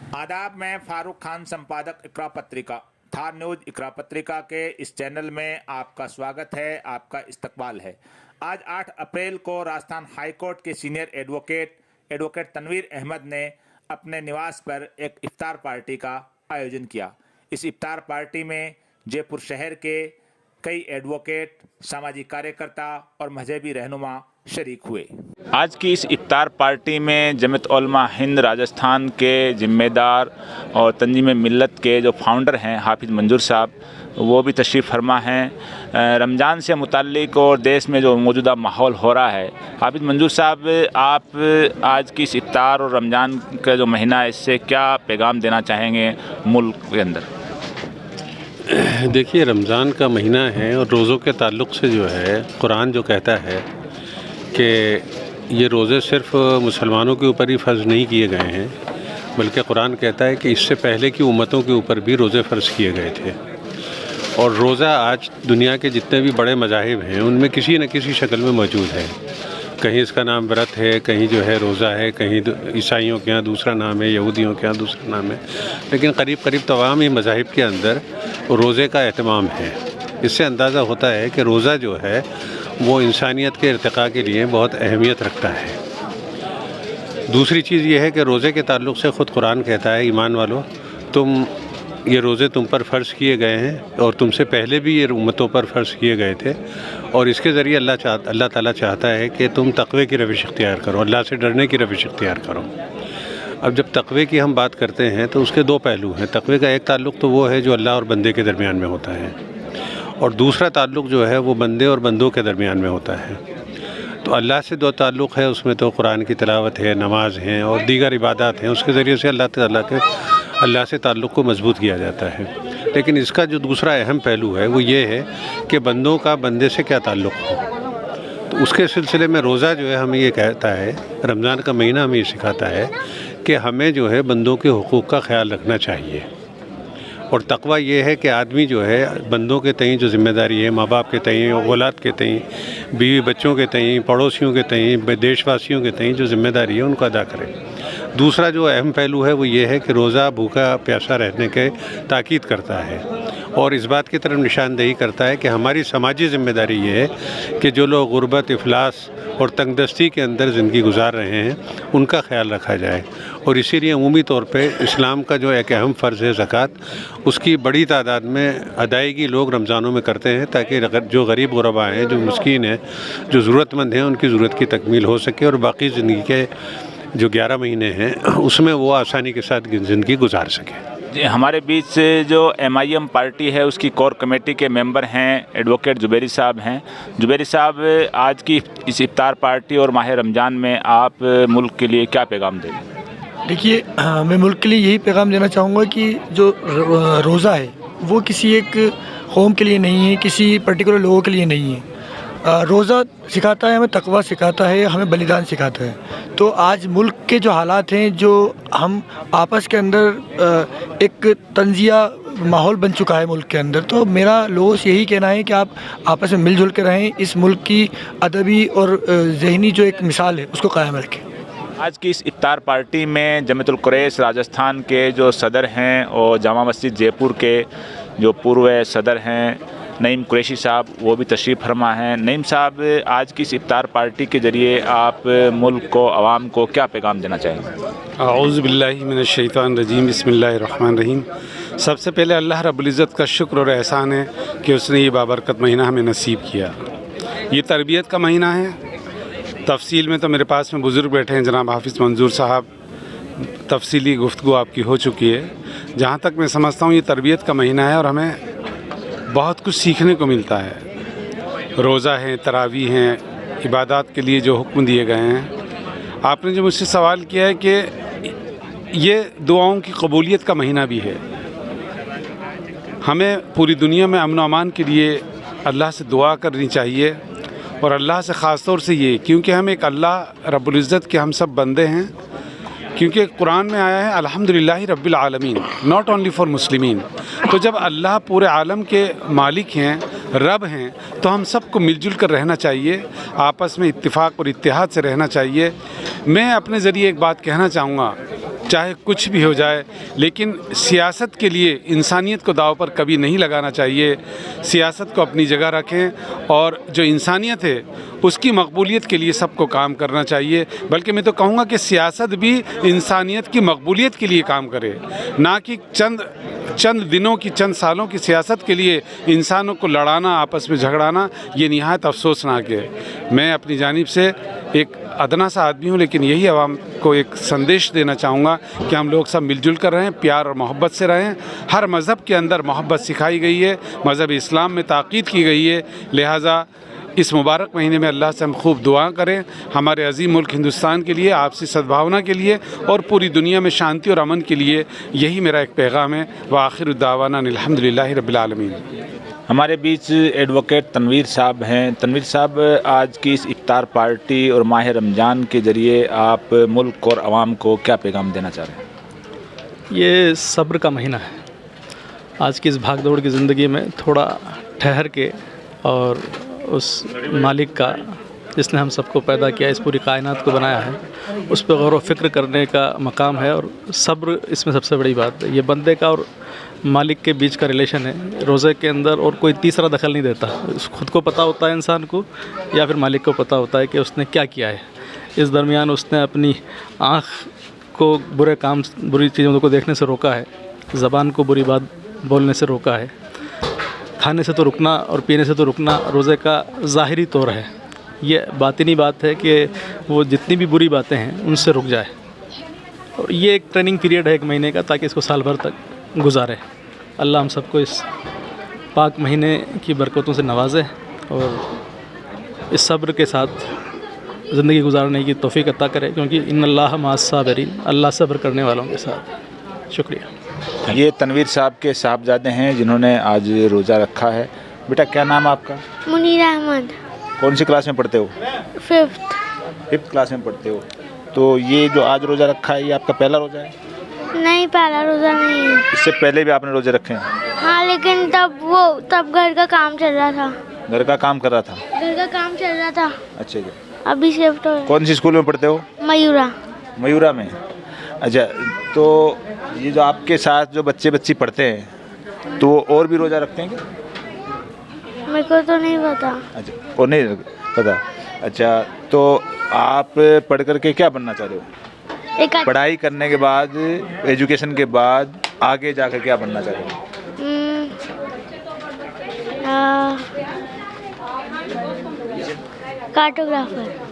आदाब, मैं फारूक खान, संपादक इकरा पत्रिका। थार न्यूज़ इकरा पत्रिका के इस चैनल में आपका स्वागत है, आपका इस्तकबाल है। आज 8 अप्रैल को राजस्थान हाई कोर्ट के सीनियर एडवोकेट तनवीर अहमद ने अपने निवास पर एक इफ्तार पार्टी का आयोजन किया। इस इफ्तार पार्टी में जयपुर शहर के कई एडवोकेट, सामाजिक कार्यकर्ता और मजहबी रहनुमा शरीक हुए। आज की इस इफ्तार पार्टी में जमीयत उलमा हिंद राजस्थान के जिम्मेदार और तंजीम मिल्लत के जो फाउंडर हैं हाफिज़ मंजूर साहब, वो भी तशरीफ़ फरमा हैं। रमज़ान से मुताल्लिक और देश में जो मौजूदा माहौल हो रहा है, हाफिज़ मंजूर साहब, आप आज की इस इफ्तार और रमज़ान का जो महीना है, इससे क्या पैगाम देना चाहेंगे मुल्क के अंदर? देखिए, रमज़ान का महीना है और रोज़ों के ताल्लुक़ से जो है कुरान जो कहता है कि ये रोज़े सिर्फ़ मुसलमानों के ऊपर ही फ़र्ज़ नहीं किए गए हैं, बल्कि कुरान कहता है कि इससे पहले की उम्मतों के ऊपर भी रोज़े फ़र्ज़ किए गए थे। और रोज़ा आज दुनिया के जितने भी बड़े मज़ाहिब हैं उनमें किसी न किसी शक्ल में मौजूद है। कहीं इसका नाम व्रत है, कहीं जो है रोज़ा है, कहीं ईसाइयों के यहाँ दूसरा नाम है, यहूदियों के यहाँ दूसरा नाम है, लेकिन करीब करीब तमाम ही मज़ाहिब के अंदर रोज़े का एहतमाम है। इससे अंदाज़ा होता है कि रोज़ा जो है वो इंसानियत के इर्तिक़ा के लिए बहुत अहमियत रखता है। दूसरी चीज़ ये है कि रोज़े के ताल्लुक़ से ख़ुद कुरान कहता है, ईमान वालों, ये रोज़े तुम पर फ़र्ज़ किए गए हैं और तुमसे पहले भी ये उम्मतों पर फ़र्ज़ किए गए थे, और इसके ज़रिए अल्लाह ताला चाहता है कि तुम तक़वे की रविश इख्तियार करो, अल्लाह से डरने की रविश इख्तियार करो। अब जब तक़वे की हम बात करते हैं तो उसके दो पहलू हैं। तक़वे का एक ताल्लुक़ तो वो है जो अल्लाह और बंदे के दरमियान में होता है, और दूसरा ताल्लुक़ जो है वो बंदे और बंदों के दरमियान में होता है। तो अल्लाह से दो ताल्लुक़ है, उसमें तो कुरान की तिलावत है, नमाज हैं और दीगर इबादत हैं, उसके ज़रिए से अल्लाह से ताल्लुक़ को मजबूत किया जाता है। लेकिन इसका जो दूसरा अहम पहलू है वो ये है कि बंदों का बंदे से क्या ताल्लुक़ हो। तो उसके सिलसिले में रोज़ा जो है हमें ये कहता है, रमज़ान का महीना हमें ये सिखाता है कि हमें जो है बंदों के हुकूक़ का ख्याल रखना चाहिए। और तक़वा ये है कि आदमी जो है बंदों के तईं जो ज़िम्मेदारी है, माँ बाप के तईं, औलाद के तईं, बीवी बच्चों के तईं, पड़ोसियों के तईं, देशवासियों के तईं जो ज़िम्मेदारी है उनको अदा करें। दूसरा जो अहम पहलू है वो ये है कि रोज़ा भूखा प्यासा रहने के ताकीद करता है और इस बात की तरफ निशानदेही करता है कि हमारी समाजी ज़िम्मेदारी ये है कि जो लोग गुर्बत, इफलास और तंगदस्ती के अंदर ज़िंदगी गुजार रहे हैं उनका ख़्याल रखा जाए। और इसीलिए अमूमी तौर पे इस्लाम का जो एक अहम फ़र्ज़ है ज़कात, उसकी बड़ी तादाद में अदायगी लोग रमज़ानों में करते हैं ताकि जो गरीब गुरबा हैं, जो मिस्कीन हैं, जो ज़रूरतमंद हैं, उनकी ज़रूरत की तकमील हो सके और बाकी ज़िंदगी के जो 11 महीने हैं उसमें वो आसानी के साथ ज़िंदगी गुजार सकें। जी, हमारे बीच से जो MIM पार्टी है उसकी कोर कमेटी के मेंबर हैं एडवोकेट जुबैरी साहब हैं। जुबैरी साहब, आज की इस इफ्तार पार्टी और माह रमज़ान में आप मुल्क के लिए क्या पैगाम देंगे? देखिए, मैं मुल्क के लिए यही पैगाम देना चाहूँगा कि जो रोज़ा है वो किसी एक कौम के लिए नहीं है, किसी पर्टिकुलर लोगों के लिए नहीं है। रोज़ा सिखाता है हमें तक़वा, सिखाता है हमें बलिदान, सिखाता है। तो आज मुल्क के जो हालात हैं, जो हम आपस के अंदर एक तंजिया माहौल बन चुका है मुल्क के अंदर, तो मेरा लोगों से यही कहना है कि आप आपस में मिलजुल के रहें, इस मुल्क की अदबी और ज़हनी जो एक मिसाल है उसको कायम रखें। आज की इस इफ्तार पार्टी में जमीयतुल कुरैश राजस्थान के जो सदर हैं और जामा मस्जिद जयपुर के जो पूर्व सदर हैं नईम कुरैशी साहब, वो भी तशरीफ़ फरमा हैं। नईम साहब, आज की इस इफ्तार पार्टी के ज़रिए आप मुल्क को, आवाम को क्या पैगाम देना चाहेंगे? औज़ु बिल्लाहि मिनश शैतानिर रजीम, बिस्मिल्लाहिर रहमानिर रहीम। सबसे पहले अल्लाह रब्बुल इज़्ज़त का शुक्र और एहसान है कि उसने ये बाबरकत महीना हमें नसीब किया। ये तरबियत का महीना है। तफसील में तो मेरे पास में बुज़ुर्ग बैठे हैं, जनाब हाफिज़ मंजूर साहब, तफसीली गुफ्तगू आपकी हो चुकी है। जहाँ तक मैं समझता हूँ ये तरबियत का महीना है और हमें बहुत कुछ सीखने को मिलता है। रोज़ा है, तरावी हैं, इबादत के लिए जो हुक्म दिए गए हैं। आपने जो मुझसे सवाल किया है कि ये दुआओं की कबूलियत का महीना भी है। हमें पूरी दुनिया में अमन व अमान के लिए अल्लाह से दुआ करनी चाहिए, और अल्लाह से ख़ास तौर से ये क्योंकि हम एक अल्लाह रब्बुल इज़्ज़त के हम सब बंदे हैं। क्योंकि कुरान में आया है अल्हम्दुलिल्लाहि रब्बिल आलमीन, नॉट ओनली फॉर मुस्लिमीन। तो जब अल्लाह पूरे आलम के मालिक हैं, रब हैं, तो हम सबको मिलजुल कर रहना चाहिए, आपस में इत्तिफाक और इत्तेहाद से रहना चाहिए। मैं अपने ज़रिए एक बात कहना चाहूँगा چاہے کچھ بھی ہو جائے، لیکن سیاست کے لیے انسانیت کو داؤ پر کبھی نہیں لگانا چاہیے۔ سیاست کو اپنی جگہ رکھیں اور جو انسانیت ہے اس کی مقبولیت کے لیے سب کو کام کرنا چاہیے، بلکہ میں تو کہوں گا کہ سیاست بھی انسانیت کی مقبولیت کے لیے کام کرے، نہ کہ چند دنوں کی، چند سالوں کی سیاست کے لیے انسانوں کو لڑانا، آپس میں جھگڑانا، یہ نہایت افسوسناک ہے۔ میں اپنی جانب سے ایک ادنا سا آدمی ہوں، لیکن یہی عوام کو ایک سندیش دینا چاہوں گا کہ ہم لوگ سب مل جل کر رہیں، پیار اور محبت سے رہیں۔ ہر مذہب کے اندر محبت سکھائی گئی ہے، مذہب اسلام میں تاکید کی گئی ہے، لہٰذا اس مبارک مہینے میں اللہ سے ہم خوب دعا کریں ہمارے عظیم ملک ہندوستان کے لیے، آپسی سدبھاونا کے لیے اور پوری دنیا میں شانتی اور امن کے لیے۔ یہی میرا ایک پیغام ہے۔ وآخر دعوانا الحمدللہ رب العالمین۔ ہمارے بیچ ایڈوکیٹ تنویر صاحب ہیں۔ تنویر صاحب، آج کی اس افطار پارٹی اور ماہ رمضان کے ذریعے آپ ملک اور عوام کو کیا پیغام دینا چاہ رہے ہیں؟ یہ صبر کا مہینہ ہے۔ آج کی اس بھاگ دوڑ کی زندگی میں تھوڑا ٹھہر کے اور اس مالک کا جس نے ہم سب کو پیدا کیا، اس پوری کائنات کو بنایا ہے، اس پہ غور و فکر کرنے کا مقام ہے، اور صبر اس میں سب سے بڑی بات ہے۔ یہ بندے کا اور مالک کے بیچ کا ریلیشن ہے۔ روزے کے اندر اور کوئی تیسرا دخل نہیں دیتا، خود کو پتہ ہوتا ہے انسان کو یا پھر مالک کو پتہ ہوتا ہے کہ اس نے کیا کیا ہے۔ اس درمیان اس نے اپنی آنکھ کو بری چیزوں کو دیکھنے سے روکا ہے، زبان کو بری بات بولنے سے روکا ہے، کھانے سے تو رکنا اور پینے سے تو رکنا روزے کا ظاہری طور ہے۔ یہ باطنی بات ہے کہ وہ جتنی بھی بری باتیں ہیں ان سے رک جائے، اور یہ ایک ٹریننگ پیریڈ ہے 1 مہینے کا، تاکہ اس کو سال بھر تک گزارے۔ اللہ ہم سب کو اس پاک مہینے کی برکتوں سے نوازے اور اس صبر کے ساتھ زندگی گزارنے کی توفیق عطا کرے، کیونکہ ان اللہ مع الصابرین، اللہ صبر کرنے والوں کے ساتھ۔ شکریہ۔ یہ تنویر صاحب کے صاحبزادے ہیں جنہوں نے آج روزہ رکھا ہے۔ بیٹا کیا نام ہے آپ کا؟ منیر احمد۔ کون سی کلاس میں پڑھتے ہو؟ 5th کلاس میں پڑھتے ہو۔ تو یہ جو آج روزہ رکھا ہے، یہ آپ کا پہلا روزہ ہے؟ نہیں، پہلا روزہ نہیں ہے۔ اس سے پہلے بھی آپ نے روزے رکھے ہیں؟ ہاں، لیکن تب گھر کا کام چل رہا تھا۔ گھر کا کام کر رہا تھا؟ گھر کا کام چل رہا تھا۔ اچھا جی۔ ابھی شفٹ ہو۔ کون سی اسکول میں پڑھتے ہو؟ میورا میں۔ اچھا، تو یہ جو آپ کے ساتھ جو بچی پڑھتے ہیں تو وہ اور بھی روزہ رکھتے ہیں کیا؟ میرے کو تو نہیں پتا۔ اچھا، اور نہیں پتا۔ اچھا، تو آپ پڑھ کر کے کیا بننا چاہ رہے ہو؟ پڑھائی کرنے کے بعد، ایجوکیشن کے بعد آگے جا کر کیا بننا چاہ رہے ہو؟ کارٹوگرافر۔